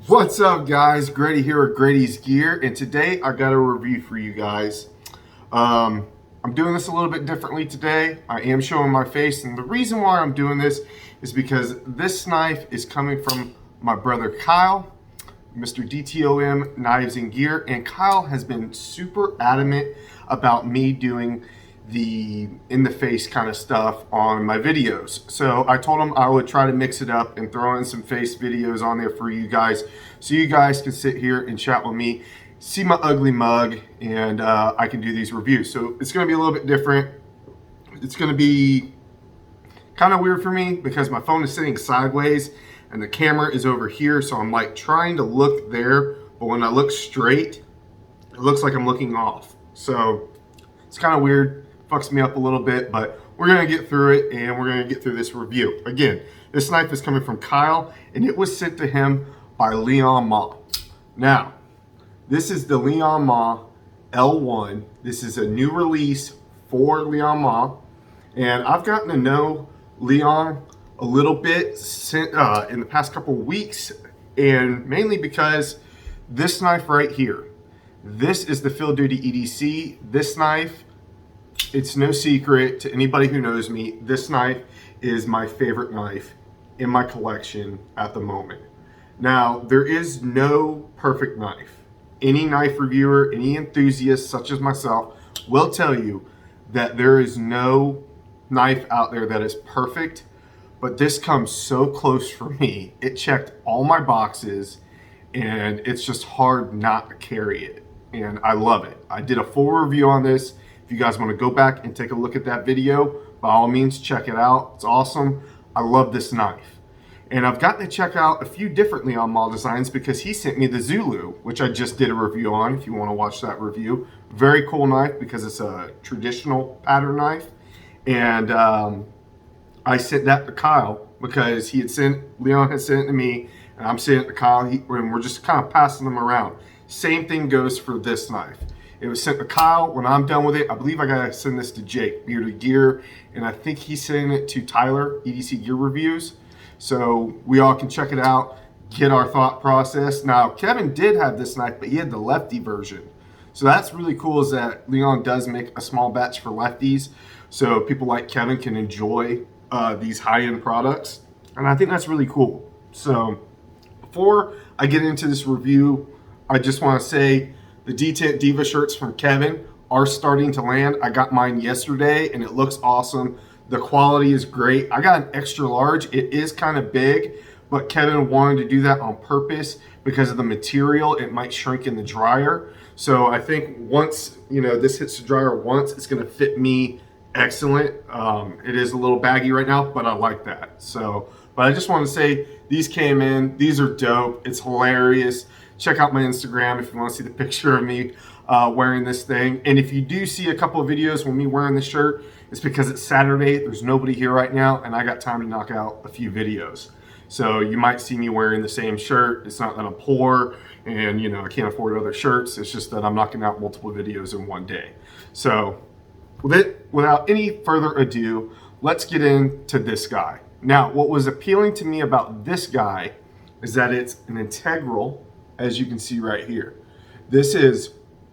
What's up, guys? Grady here at Grady's Gear, and today I got a review for you guys. I'm doing this a little bit differently today. I am showing my face, and the reason why I'm doing this is because this knife is coming from my brother Kyle, Mr. DTOM Knives and Gear, and Kyle has been super adamant about me doing the in the face kind of stuff on my videos. So I told him I would try to mix it up and throw in some face videos on there for you guys, so you guys can sit here and chat with me, see my ugly mug, and I can do these reviews. So it's going to be a little bit different. It's going to be kind of weird for me because my phone is sitting sideways and the camera is over here, so I'm like trying to look there, but when I look straight, it looks like I'm looking off. So it's kind of weird. Fucks me up a little bit, but we're gonna get through it and we're gonna get through this review. Again, this knife is coming from Kyle and it was sent to him by Liong. Now, this is the Liong L1. This is a new release for Liong, and I've gotten to know Liong a little bit in the past couple weeks, and mainly because this knife right here, this is the Field Duty EDC. This knife, it's no secret to anybody who knows me, this knife is my favorite knife in my collection at the moment. Now, there is no perfect knife. Any knife reviewer, any enthusiast such as myself will tell you that there is no knife out there that is perfect, but this comes so close for me. It checked all my boxes and it's just hard not to carry it, and I love it. I did a full review on this. If you guys want to go back and take a look at that video, by all means, check it out. It's awesome. I love this knife. And I've gotten to check out a few different Liong Mall designs because he sent me the Zulu, which I just did a review on if you want to watch that review. Very cool knife because it's a traditional pattern knife. And I sent that to Kyle because Liong had sent it to me, and I'm sending it to Kyle, and we're just kind of passing them around. Same thing goes for this knife. It was sent to Kyle. When I'm done with it, I believe I gotta send this to Jake, Bearded Gear, and I think he's sending it to Tyler, EDC Gear Reviews. So we all can check it out, get our thought process. Now, Kevin did have this knife, but he had the lefty version. So that's really cool, is that Liong does make a small batch for lefties, so people like Kevin can enjoy these high-end products. And I think that's really cool. So before I get into this review, I just wanna say, the D-Tent Diva shirts from Kevin are starting to land. I got mine yesterday and it looks awesome. The quality is great. I got an extra large. It is kind of big, but Kevin wanted to do that on purpose because of the material. It might shrink in the dryer. So I think once, this hits the dryer once, it's gonna fit me excellent. It is a little baggy right now, but I like that. So, but I just want to say these came in. These are dope. It's hilarious. Check out my Instagram if you want to see the picture of me wearing this thing. And if you do see a couple of videos with me wearing this shirt, it's because it's Saturday. There's nobody here right now, and I got time to knock out a few videos. So you might see me wearing the same shirt. It's not that I'm poor and I can't afford other shirts. It's just that I'm knocking out multiple videos in one day. So without any further ado, let's get into this guy. Now, what was appealing to me about this guy is that it's an integral, as you can see right here. This is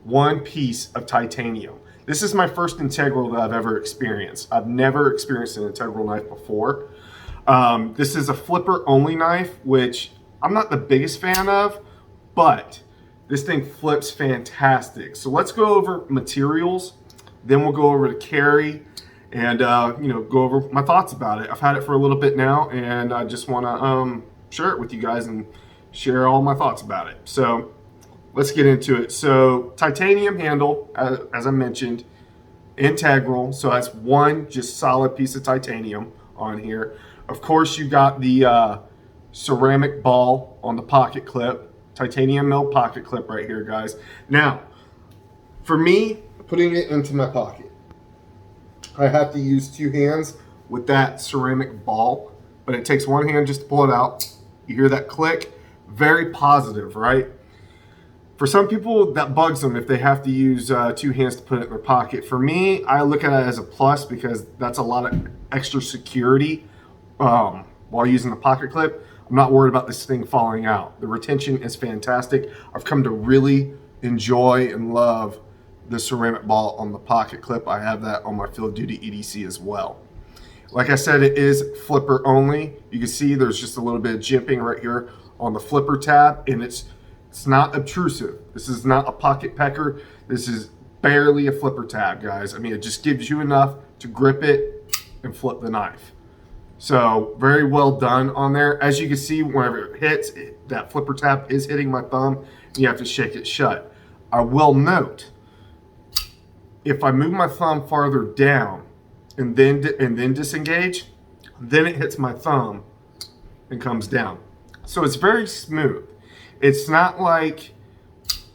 one piece of titanium. This is my first integral that I've ever experienced. I've never experienced an integral knife before. This is a flipper only knife, which I'm not the biggest fan of, but this thing flips fantastic. So let's go over materials, then we'll go over to carry, and go over my thoughts about it. I've had it for a little bit now, and I just want to share it with you guys and share all my thoughts about it. So let's get into it. So titanium handle, as I mentioned, integral. So that's one just solid piece of titanium on here. Of course, you got the ceramic ball on the pocket clip, titanium milled pocket clip right here, guys. Now, for me, putting it into my pocket, I have to use two hands with that ceramic ball, but it takes one hand just to pull it out. You hear that click? Very positive, right? For some people, that bugs them if they have to use two hands to put it in their pocket. For me, I look at it as a plus because that's a lot of extra security while using the pocket clip. I'm not worried about this thing falling out. The retention is fantastic. I've come to really enjoy and love the ceramic ball on the pocket clip. I have that on my Field Duty EDC as well. Like I said, it is flipper only. You can see there's just a little bit of jimping right here on the flipper tab, and it's not obtrusive. This is not a pocket pecker. This is barely a flipper tab, guys. I mean, it just gives you enough to grip it and flip the knife. So very well done on there. As you can see, whenever it hits, that flipper tab is hitting my thumb, and you have to shake it shut. I will note, if I move my thumb farther down and then disengage, then it hits my thumb and comes down. So it's very smooth. It's not like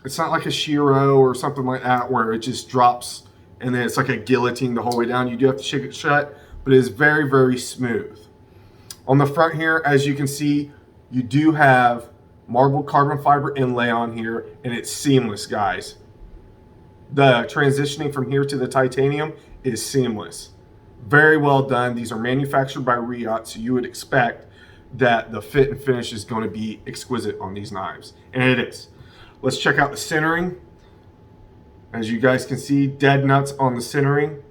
a Shiro or something like that where it just drops and then it's like a guillotine the whole way down. You do have to shake it shut, but it is very, very smooth. On the front here, as you can see, you do have marbled carbon fiber inlay on here, and it's seamless, guys. The transitioning from here to the titanium is seamless. Very well done. These are manufactured by Riot, so you would expect that the fit and finish is going to be exquisite on these knives, and it is. Let's check out the centering. As you guys can see, dead nuts on the centering.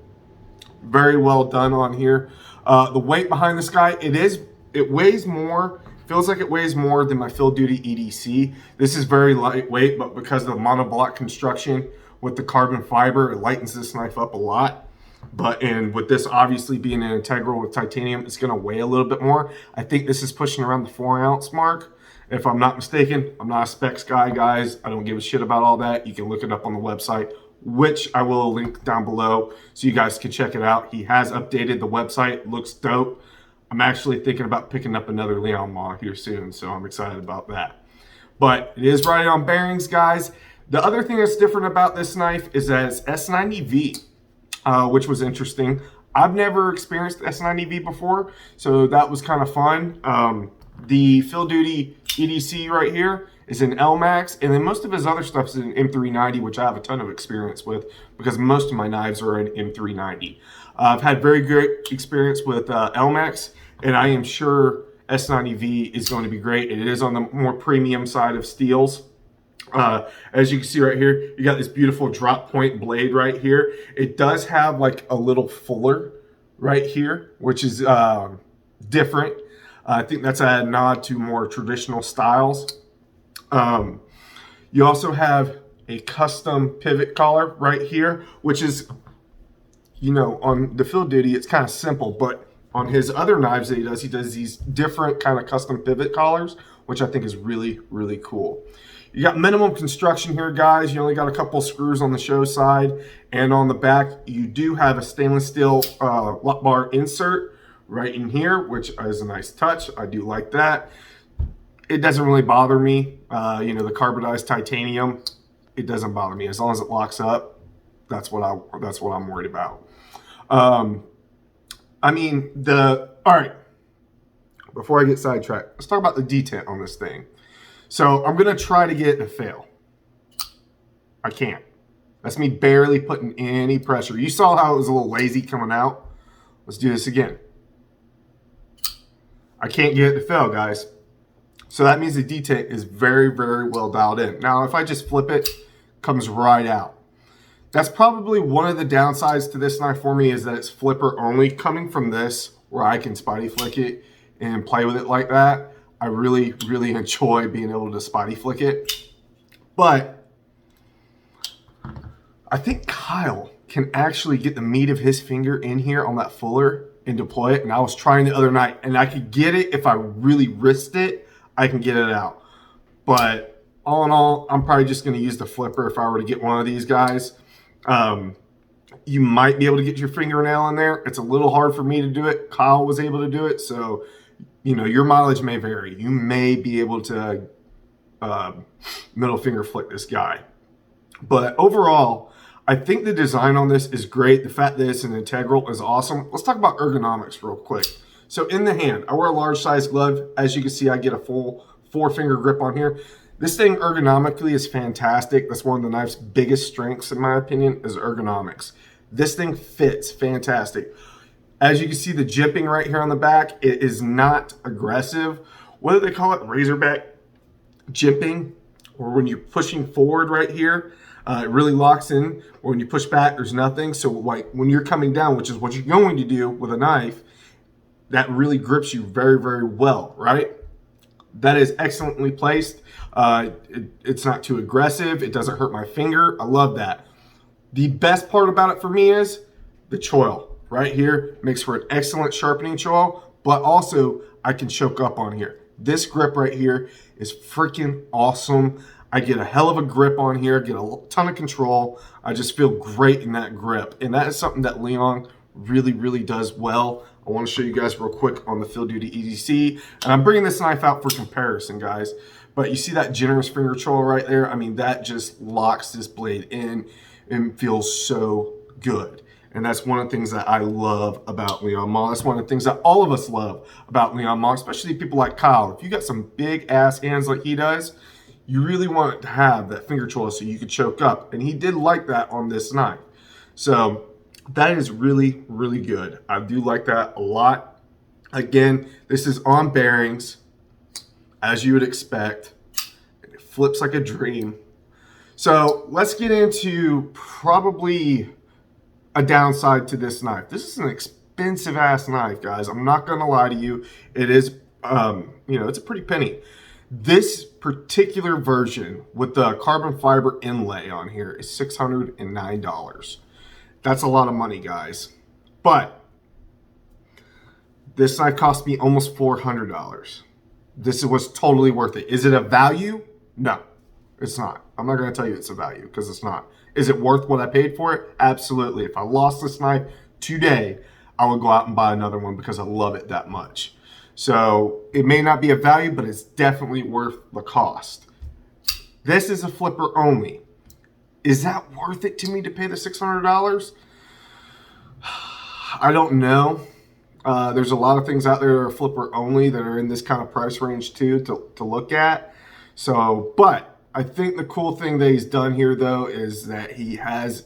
Very well done on here. The weight behind this guy, it weighs more, feels like it weighs more than my Field Duty EDC. This is very lightweight, but because of the monoblock construction with the carbon fiber, it lightens this knife up a lot. And with this obviously being an integral with titanium, it's going to weigh a little bit more. I think this is pushing around the 4-ounce mark. If I'm not mistaken, I'm not a specs guy, guys. I don't give a shit about all that. You can look it up on the website, which I will link down below so you guys can check it out. He has updated the website. Looks dope. I'm actually thinking about picking up another Liong Maw here soon, so I'm excited about that. But it is right on bearings, guys. The other thing that's different about this knife is that it's S90V, which was interesting. I've never experienced S90V before, so that was kind of fun. The Field Duty EDC right here is an LMAX, and then most of his other stuff is an M390, which I have a ton of experience with because most of my knives are an M390. I've had very great experience with LMAX, and I am sure S90V is going to be great. It is on the more premium side of steels. As you can see right here, you got this beautiful drop point blade right here. It does have like a little fuller right here, which is different. I think that's a nod to more traditional styles. You also have a custom pivot collar right here, which is, you know, on the Field Duty, it's kind of simple, but on his other knives that he does these different kind of custom pivot collars, which I think is really, really cool. You got minimum construction here, guys. You only got a couple screws on the show side, and on the back, you do have a stainless steel lock bar insert right in here, which is a nice touch. I do like that. It doesn't really bother me. You know, the carbonized titanium, it doesn't bother me as long as it locks up. That's what I'm worried about. I mean, all right. Before I get sidetracked, let's talk about the detent on this thing. So I'm gonna try to get it to fail. I can't. That's me barely putting any pressure. You saw how it was a little lazy coming out. Let's do this again. I can't get it to fail, guys. So that means the detent is very, very well dialed in. Now, if I just flip it, it comes right out. That's probably one of the downsides to this knife for me, is that it's flipper only. Coming from this, where I can spotty flick it and play with it like that, I really, really enjoy being able to spotty flick it. But I think Kyle can actually get the meat of his finger in here on that fuller and deploy it. And I was trying the other night, and I could get it if I really risked it. I can get it out. But all in all, I'm probably just going to use the flipper if I were to get one of these guys. You might be able to get your fingernail in there. It's a little hard for me to do it. Kyle was able to do it, so you know, your mileage may vary. You may be able to middle finger flick this guy. But overall, I think the design on this is great. The fact that it's an integral is awesome. Let's talk about ergonomics real quick. So in the hand, I wear a large size glove. As you can see, I get a full 4-finger grip on here. This thing ergonomically is fantastic. That's one of the knife's biggest strengths, in my opinion, is ergonomics. This thing fits fantastic. As you can see, the jimping right here on the back, it is not aggressive. what do they call it? Razorback jimping, or when you're pushing forward right here, it really locks in. Or when you push back, there's nothing. So like when you're coming down, which is what you're going to do with a knife, that really grips you very, very well, right? That is excellently placed. It's not too aggressive. It doesn't hurt my finger. I love that. The best part about it for me is the choil right here. Makes for an excellent sharpening choil, but also I can choke up on here. This grip right here is freaking awesome. I get a hell of a grip on here, get a ton of control. I just feel great in that grip. And that is something that Liong really, really does well. I want to show you guys real quick on the Field Duty EDC. And I'm bringing this knife out for comparison, guys. But you see that generous finger choil right there? I mean, that just locks this blade in and feels so good. And that's one of the things that I love about Liong Mall. That's one of the things that all of us love about Liong Mall, especially people like Kyle. If you got some big ass hands like he does, you really want it to have that finger choil so you could choke up. And he did like that on this knife. So that is really, really good. I do like that a lot. Again, this is on bearings, as you would expect. It flips like a dream. So let's get into probably a downside to this knife. This is an expensive ass knife, guys. I'm not gonna lie to you. It is, it's a pretty penny. This particular version with the carbon fiber inlay on here is $609. That's a lot of money, guys. But this knife cost me almost $400. This was totally worth it. Is it a value? No, it's not. I'm not going to tell you it's a value because it's not. Is it worth what I paid for it? Absolutely. If I lost this knife today, I would go out and buy another one because I love it that much. So it may not be a value, but it's definitely worth the cost. This is a flipper only. Is that worth it to me to pay the $600? I don't know. There's a lot of things out there that are flipper only that are in this kind of price range too to look at. So, but I think the cool thing that he's done here though is that he has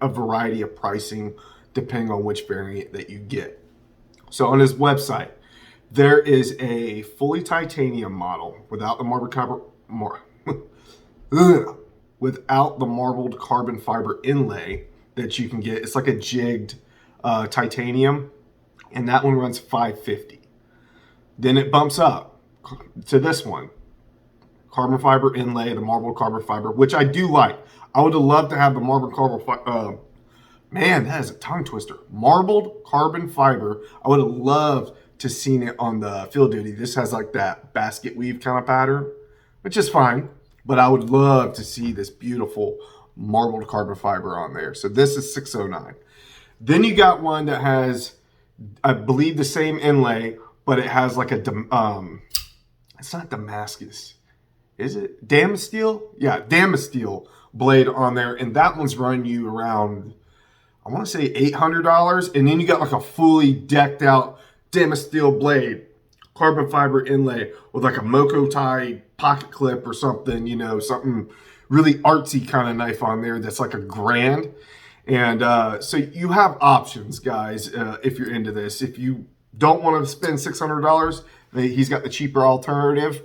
a variety of pricing depending on which variant that you get. So on his website, there is a fully titanium model without the without the marbled carbon fiber inlay that you can get. It's like a jigged titanium, and that one runs $550. Then it bumps up to this one, carbon fiber inlay, the marbled carbon fiber, which I do like. I would have loved to have the marbled carbon fiber. Man, that is a tongue twister. Marbled carbon fiber. I would have loved to seen it on the Field Duty. This has like that basket weave kind of pattern, which is fine. But I would love to see this beautiful marbled carbon fiber on there. So this is $609. Then you got one that has, I believe, the same inlay, but it has like a, it's not Damascus. Is it? Damasteel? Yeah, Damasteel blade on there. And that one's running you around, I want to say $800. And then you got like a fully decked out Damasteel blade, carbon fiber inlay with like a Moko tie pocket clip or something, something really artsy kind of knife on there that's like $1,000. And so you have options, guys, if you're into this. If you don't want to spend $600, he's got the cheaper alternative.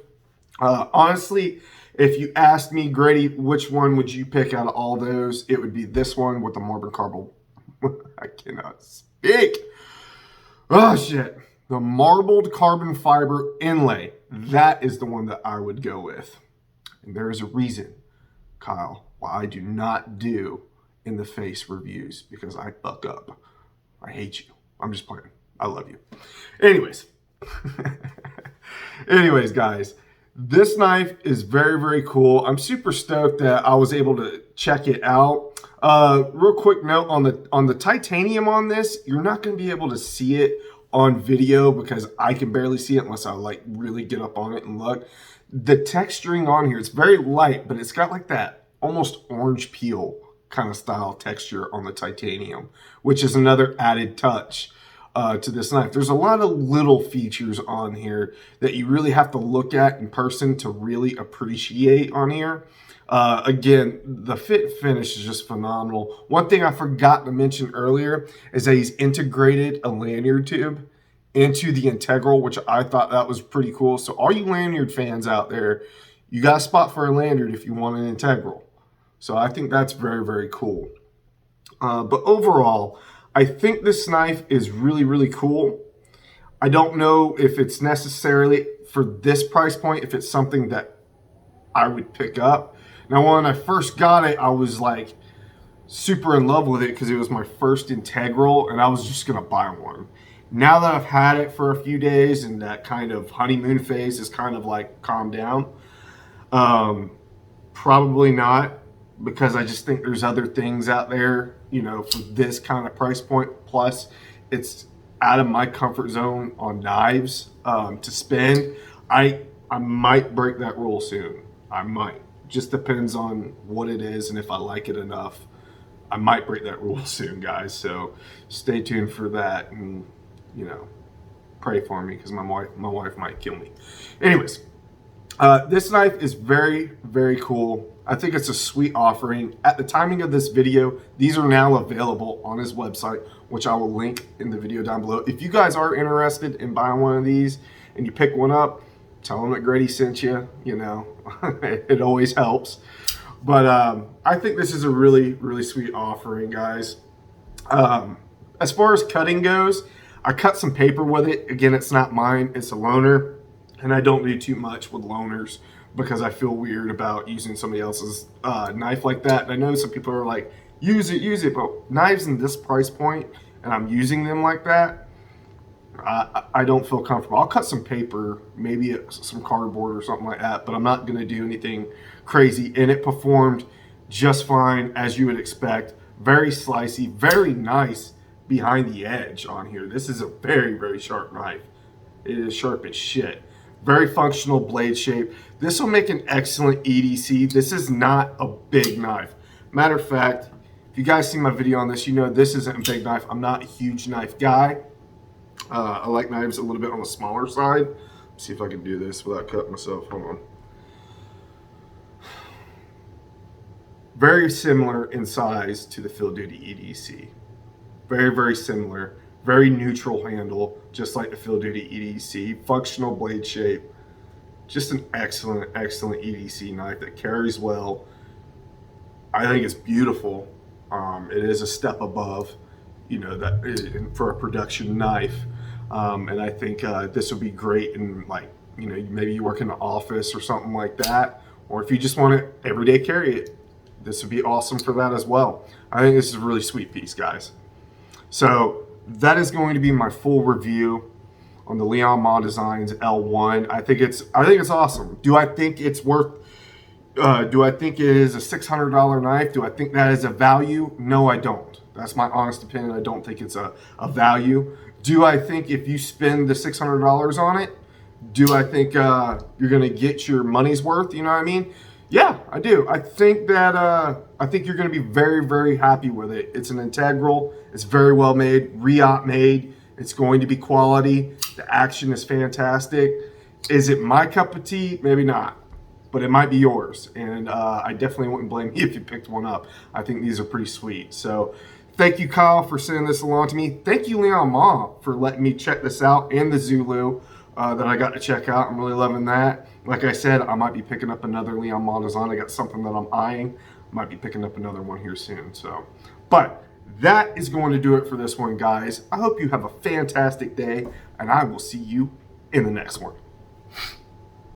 Honestly, if you asked me, Grady, which one would you pick out of all those? It would be this one with the marbled carbon. I cannot speak. Oh, shit. The marbled carbon fiber inlay. That is the one that I would go with. And there is a reason, Kyle, why I do not do in the face reviews, because I fuck up. I hate you. I'm just playing. I love you. Anyways. Anyways, guys. This knife is very, very cool. I'm super stoked that I was able to check it out. Real quick note on the titanium on this, you're not going to be able to see it on video because I can barely see it unless I like really get up on it and look. The texturing on here, it's very light, but it's got like that almost orange peel kind of style texture on the titanium, which is another added touch to this knife. There's a lot of little features on here that you really have to look at in person to really appreciate on here. Again, the fit finish is just phenomenal. One thing I forgot to mention earlier is that he's integrated a lanyard tube into the integral, which I thought that was pretty cool. So all you lanyard fans out there, you got a spot for a lanyard if you want an integral. So I think that's very, very cool. But overall, I think this knife is really, really cool. I don't know if it's necessarily for this price point, if it's something that I would pick up. Now, when I first got it, I was like super in love with it because it was my first integral and I was just going to buy one. Now that I've had it for a few days and that kind of honeymoon phase is kind of like calmed down, probably not, because I just think there's other things out there, you know, for this kind of price point. Plus, it's out of my comfort zone on knives to spend. I might break that rule soon. I might. Just depends on what it is and if I like it enough. I might break that rule soon, guys. So stay tuned for that, and you know, pray for me because my wife might kill me. Anyways, this knife is very, very cool. I think it's a sweet offering. At the timing of this video, these are now available on his website, which I will link in the video down below. If you guys are interested in buying one of these and you pick one up, tell them that Grady sent you. You know, it always helps. But I think this is a really, really sweet offering, guys. As far as cutting goes, I cut some paper with it. Again, it's not mine, it's a loaner. And I don't do too much with loaners because I feel weird about using somebody else's knife like that. And I know some people are like, use it. But knives in this price point, and I'm using them like that, I don't feel comfortable. I'll cut some paper, maybe some cardboard or something like that, but I'm not going to do anything crazy. And it performed just fine, as you would expect. Very slicey, very nice behind the edge on here. This is a very, very sharp knife. It is sharp as shit. Very functional blade shape. This will make an excellent EDC. This is not a big knife. Matter of fact, if you guys see my video on this, you know this isn't a big knife. I'm not a huge knife guy. I like knives a little bit on the smaller side. Let's see if I can do this without cutting myself. Hold on. Very similar in size to the Field Duty EDC. Very, very similar. Very neutral handle, just like the Field Duty EDC. Functional blade shape. Just an excellent, excellent EDC knife that carries well. I think it's beautiful. It is a step above, you know, that for a production knife. And I think this would be great in, like, you know, maybe you work in an office or something like that, or if you just want to everyday carry it, this would be awesome for that as well. I think this is a really sweet piece, guys. So that is going to be my full review on the Liong Mod Designs L1. I think it's awesome. Do I think it's worth? Do I think it is a $600 knife? Do I think that is a value? No, I don't. That's my honest opinion. I don't think it's a value. Do I think if you spend the $600 on it, do I think you're going to get your money's worth? You know what I mean? Yeah, I do. I think that I think you're going to be very, very happy with it. It's an integral. It's very well made, re-op made. It's going to be quality. The action is fantastic. Is it my cup of tea? Maybe not, but it might be yours. And I definitely wouldn't blame you if you picked one up. I think these are pretty sweet. So thank you, Kyle, for sending this along to me. Thank you, Liong Ma, for letting me check this out, and the Zulu that I got to check out. I'm really loving that. Like I said, I might be picking up another Liong Ma design. I got something that I'm eyeing. Might be picking up another one here soon. So, but that is going to do it for this one, guys. I hope you have a fantastic day, and I will see you in the next one.